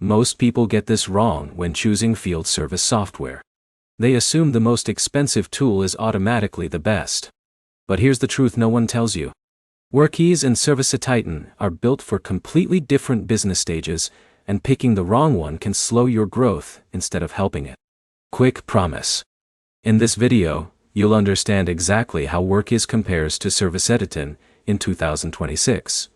Most people get this wrong when choosing field service software. They assume the most expensive tool is automatically the best. But here's the truth no one tells you. Workiz and ServiceTitan are built for completely different business stages, and picking the wrong one can slow your growth instead of helping it. Quick promise. In this video, you'll understand exactly how Workiz compares to ServiceTitan in 2026,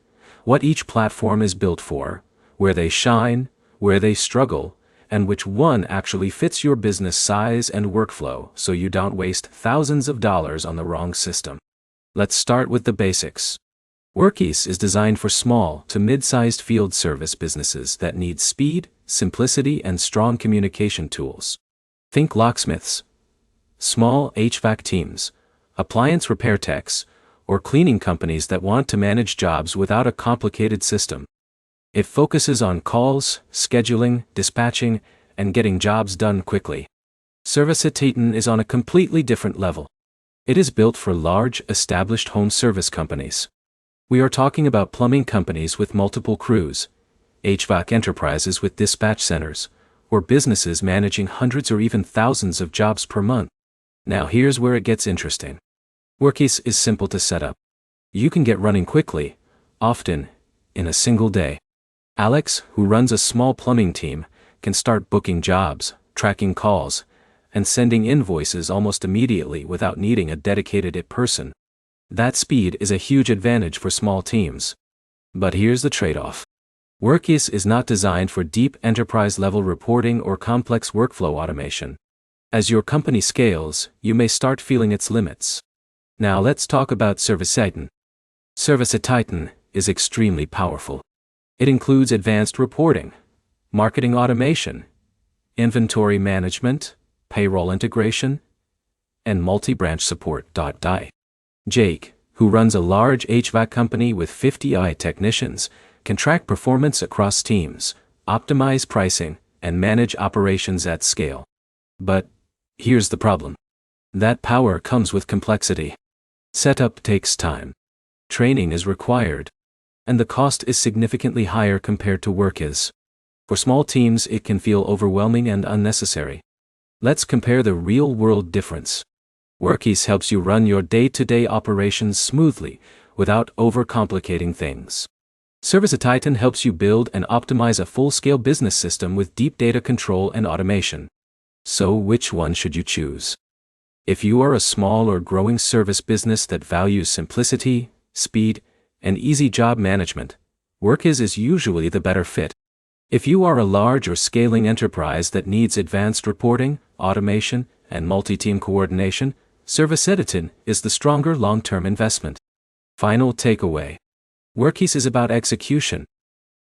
what each platform is built for, where they shine, where they struggle, and which one actually fits your business size and workflow so you don't waste thousands of dollars on the wrong system. Let's start with the basics. Workiz is designed for small to mid-sized field service businesses that need speed, simplicity, and strong communication tools. Think locksmiths, small HVAC teams, appliance repair techs, or cleaning companies that want to manage jobs without a complicated system. It focuses on calls, scheduling, dispatching, and getting jobs done quickly. ServiceTitan is on a completely different level. It is built for large, established home service companies. We are talking about plumbing companies with multiple crews, HVAC enterprises with dispatch centers, or businesses managing hundreds or even thousands of jobs per month. Now here's where it gets interesting. Workiz is simple to set up. You can get running quickly, often in a single day. Alex, who runs a small plumbing team, can start booking jobs, tracking calls, and sending invoices almost immediately without needing a dedicated person. That speed is a huge advantage for small teams. But here's the trade-off. Workiz is not designed for deep enterprise-level reporting or complex workflow automation. As your company scales, you may start feeling its limits. Now let's talk about ServiceTitan. ServiceTitan is extremely powerful. It includes advanced reporting, marketing automation, inventory management, payroll integration, and multi-branch support. Jake, who runs a large HVAC company with 50 technicians, can track performance across teams, optimize pricing, and manage operations at scale. But here's the problem. That power comes with complexity. Setup takes time. Training is required. And the cost is significantly higher compared to Workiz. For small teams, it can feel overwhelming and unnecessary. Let's compare the real-world difference. Workiz helps you run your day-to-day operations smoothly, without overcomplicating things. ServiceTitan helps you build and optimize a full-scale business system with deep data control and automation. So which one should you choose? If you are a small or growing service business that values simplicity, speed, and easy job management, Workiz is usually the better fit. If you are a large or scaling enterprise that needs advanced reporting, automation, and multi-team coordination, ServiceTitan is the stronger long-term investment. Final takeaway. Workiz is about execution.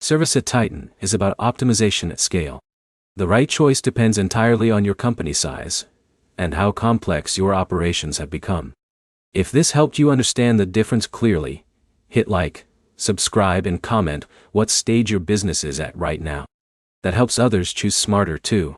ServiceTitan is about optimization at scale. The right choice depends entirely on your company size and how complex your operations have become. If this helped you understand the difference clearly, hit like, subscribe, and comment what stage your business is at right now. That helps others choose smarter too.